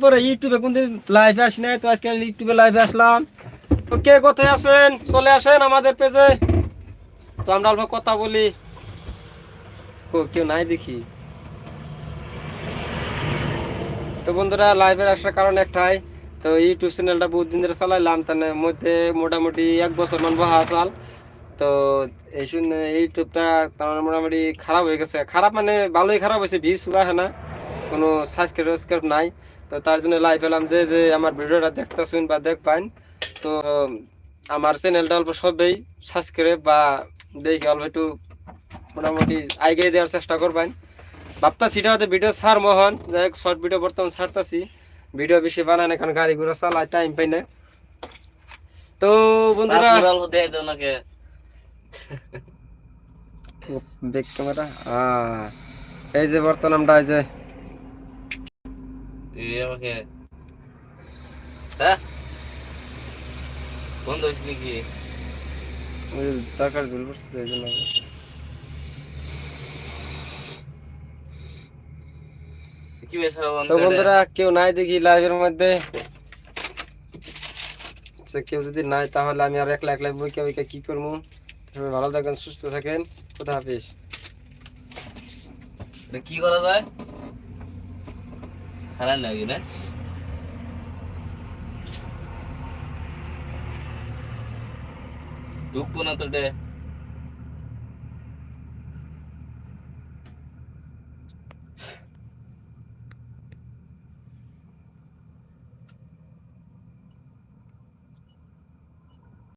পরে ইউটিউবে কোনদিন লাইভে আসি নাই, তো আজকে ইউটিউবে লাইভে আসলাম। তো কে কোথায় আছেন চলে আসেন আমাদের পেজে, তো আমরা অল্প কথা বলি। কেউ নাই দেখি। তো বন্ধুরা, লাইভে আসার কারণ একটাই, তো ইউটিউব চ্যানেলটা বহুত দিন ধরে চালাইলাম, তার মধ্যে মোটামুটি 1 বছর মান বহা চাল। তো এই শুনে ইউটিউবটা তার মোটামুটি খারাপ হয়ে গেছে, খারাপ মানে ভালোই খারাপ হয়েছে, ভিউজ হয় না, কোনো সাবস্ক্রাইব নাই। তো তার জন্য লাইভ এলাম যে যে আমার ভিডিওটা দেখতেছেন বা দেখবেন, তো আমার চ্যানেলটা অল্প সবেই সাবস্ক্রাইব বা দেখে অল্প একটু মোটামুটি আগে দেওয়ার চেষ্টা করবেন। ভাবতাছি এটা হয়তো ভিডিও ছাড় মোহন, যাই হোক শর্ট ভিডিও বর্তমান ছাড়তাছি, ভিডিও বেশি বানান এখন গাড়ি ঘোড়া চালাই টাইম পাই না। তো বন্ধুরা, ব্যাক ক্যামেরা এই যে বর্তমান আমরা এই যে আমাকে হ্যাঁ বন্ধ হয়েছে নাকি? দরকার জল পড়ছে এই জন্য। কি হয়েছে তো বন্ধুরা, কেউ নাই দেখি লাইভের মধ্যে। কেউ যদি নাই তাহলে আমি আর একলা একলা বইকে বইকে কি করবো। সবাই ভালো থাকেন, সুস্থ থাকেন, খুদা হাফিজ। কি করা যায়? খারাপ লাগে না, ঢুকবো না তো